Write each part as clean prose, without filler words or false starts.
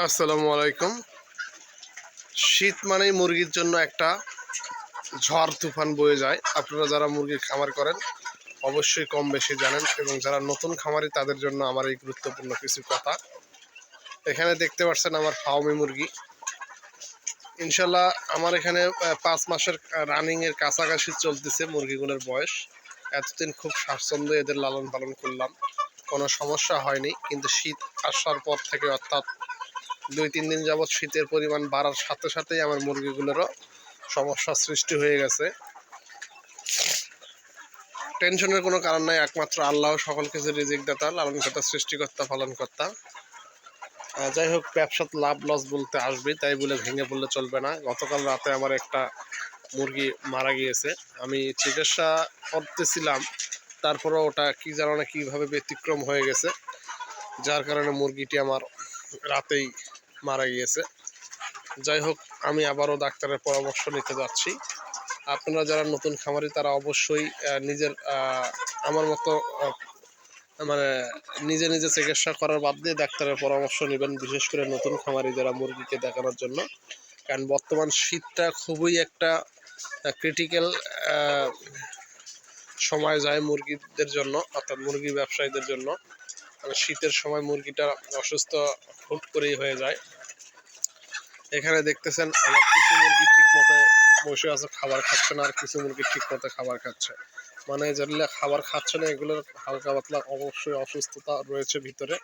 আসসালামু আলাইকুম। শীত মানেই মুরগির জন্য একটা ঝড় তুফান বয়ে যায়। আপনারা যারা মুরগির খামার করেন অবশ্যই কম বেশি জানেন, এবং যারা নতুন খামারি তাদের জন্য আমার এই গুরুত্বপূর্ণ কিছু কথা। এখানে দেখতে পাচ্ছেন আমার ফার্মি মুরগি। ইনশাল্লাহ আমার এখানে 5 মাসের রানিংয়ের কাছাকাছি চলতেছে মুরগিগুলোর বয়স। এতদিন খুব স্বাচ্ছন্দ্য এদের লালন পালন করলাম, কোনো সমস্যা হয়নি। কিন্তু শীত আসার পর থেকে, অর্থাৎ 2-3 দিন যাবৎ শীতের পরিমাণ বাড়ার সাথে সাথেই আমার মুরগিগুলোরও সমস্যার সৃষ্টি হয়ে গেছে। টেনশনের কোনো কারণ নাই, একমাত্র আল্লাহ সকল কিছু রিজিক দাতা, লালনকর্তা, সৃষ্টিকর্তা, পালনকর্তা। যাই হোক, ব্যবসাতে লাভ লস বলতে আসবেই, তাই বলে ভেঙে পড়লে চলবে না। গতকাল রাতে আমার একটা মুরগি মারা গিয়েছে। আমি চিকিৎসা করতেছিলাম, তারপরে ওটা কি জানো না কীভাবে ব্যতিক্রম হয়ে গেছে, যার কারণে মুরগিটি আমার রাতেই মারা গিয়েছে। যাই হোক, আমি আবারও ডাক্তারের পরামর্শ নিতে যাচ্ছি। আপনারা যারা নতুন খামারি তারা অবশ্যই নিজের আমার মতো মানে নিজে নিজে চিকিৎসা করার বাদ দিয়ে ডাক্তারের পরামর্শ নেবেন, বিশেষ করে নতুন খামারি যারা মুরগিকে দেখানোর জন্য। কারণ বর্তমান শীতটা খুবই একটা ক্রিটিক্যাল সময় যায় মুরগিদের জন্য, অর্থাৎ মুরগি ব্যবসায়ীদের জন্য। শীতের সময় মুরগিটা অসুস্থ হুট করেই হয়ে যায়। এখানে দেখতেছেন আমার কিছু মুরগি ঠিক মতো বসে আছে, খাবার খাচ্ছে না, আর কিছু মুরগি ঠিক মতো খাবার খাচ্ছে। মানে যেগুলো খাবার খাচ্ছে না এগুলোর হালকা পাতলা অবশ্যই অসুস্থতা রয়েছে ভিতরে।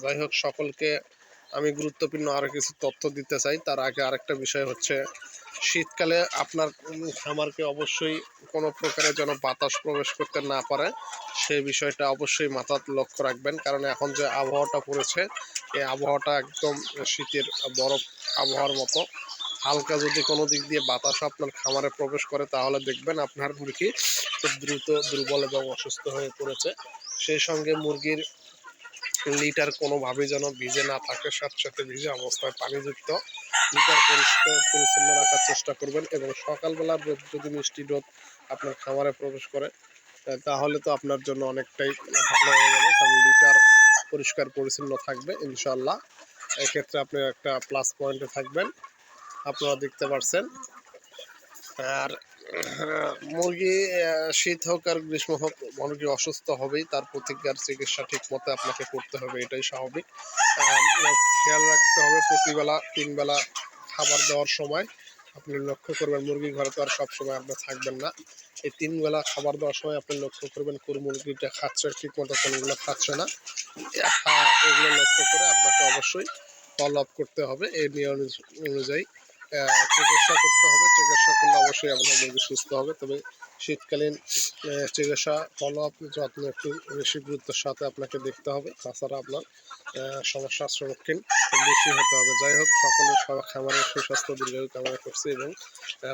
যাই হোক, সকলকে আমি গুরুত্বপূর্ণ আরও কিছু তথ্য দিতে চাই। তার আগে আরেকটা বিষয় হচ্ছে, শীতকালে আপনার খামারকে অবশ্যই কোনো প্রকারে যেন বাতাস প্রবেশ করতে না পারে, সেই বিষয়টা অবশ্যই মাথায় লক্ষ্য রাখবেন। কারণ এখন যে আবহাওয়াটা পড়েছে, এই আবহাওয়াটা একদম শীতের বরফ আবহাওয়ার মতো। হালকা যদি কোনো দিক দিয়ে বাতাস আপনার খামারে প্রবেশ করে, তাহলে দেখবেন আপনার মুরগি খুব দ্রুত দুর্বল এবং অসুস্থ হয়ে পড়েছে। সেই সঙ্গে মুরগির লিটার কোনোভাবেই যেন ভিজে না থাকে, সাথে সাথে ভিজে অবস্থায় পানিযুক্ত লিটার পরিষ্কার পরিচ্ছন্ন রাখার চেষ্টা করবেন। এবং সকালবেলার রোদ, যদি মিষ্টি রোদ আপনার খামারে প্রবেশ করে, তাহলে তো আপনার জন্য অনেকটাই ভালো হয়ে যাবে, কারণ লিটার পরিষ্কার পরিচ্ছন্ন থাকবে ইনশাল্লাহ। এক্ষেত্রে আপনি একটা প্লাস পয়েন্টে থাকবেন, আপনারা দেখতে পাচ্ছেন। আর মুরগি শীত হোক আর গ্রীষ্ম হোক, মুরগি অসুস্থ হবেই, তার প্রতিকার চিকিৎসা ঠিক মতো আপনাকে করতে হবে, এটাই স্বাভাবিক। খেয়াল রাখতে হবে প্রতিবেলা 3 বেলা খাবার দেওয়ার সময় আপনি লক্ষ্য করবেন, মুরগি ঘরে তো আর সবসময় আপনি থাকবেন না। এই 3 বেলা খাবার দেওয়ার সময় আপনি লক্ষ্য করবেন কোন মুরগিটা খাচ্ছে ঠিক মতো, কোনগুলো খাচ্ছে না। এগুলো লক্ষ্য করে আপনাকে অবশ্যই ফলো আপ করতে হবে। এই নিয়ম অনুযায়ী চিকিৎসা করতে হবে। চিকিৎসা করলে অবশ্যই আপনার মুরগি সুস্থ হবে। তবে শীতকালীন চিকিৎসা ফলো আপ যত্ন একটু বেশি গুরুত্বের সাথে আপনাকে দেখতে হবে, তাছাড়া আপনার সমস্যার সম্মুখীন বেশি হতে হবে। যাই হোক, সকলের খামারের সুস্বাস্থ্য দীর্ঘায়ু কামনা করছি এবং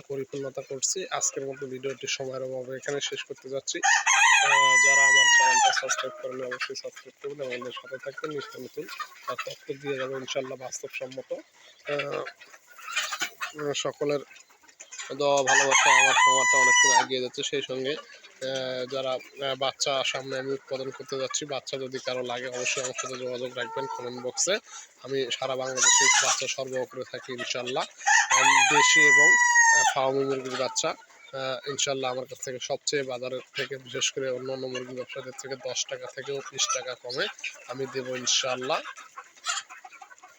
পরিপূর্ণতা করছি। আজকের মতো ভিডিওটি সময়ের অভাবে এখানে শেষ করতে যাচ্ছি। যারা আমার চ্যানেলটা সাবস্ক্রাইব করেন অবশ্যই সাবস্ক্রাইব করবেন এবং আমাদের সাথে থাকবেন। নিত্য নতুন তথ্য দিয়ে যাবো ইনশাল্লাহ বাস্তবসম্মত। সকলের দেওয়া ভালোবাসা আমার খামারটা অনেকক্ষণ এগিয়ে যাচ্ছে। সেই সঙ্গে যারা বাচ্চা সামনে আমি উৎপাদন করতে যাচ্ছি, বাচ্চা যদি কারো লাগে অবশ্যই আমার সাথে যোগাযোগ রাখবেন কমেন্ট বক্সে। আমি সারা বাংলাদেশে বাচ্চা সরবরাহ করে থাকি ইনশাল্লাহ। দেশি এবং ফার্মি মুরগির বাচ্চা ইনশাল্লাহ আমার কাছ থেকে সবচেয়ে বাজারের থেকে, বিশেষ করে অন্য অন্য মুরগি ব্যবসাদের থেকে 10 টাকা থেকেও 20 টাকা কমে আমি দেবো ইনশাল্লাহ।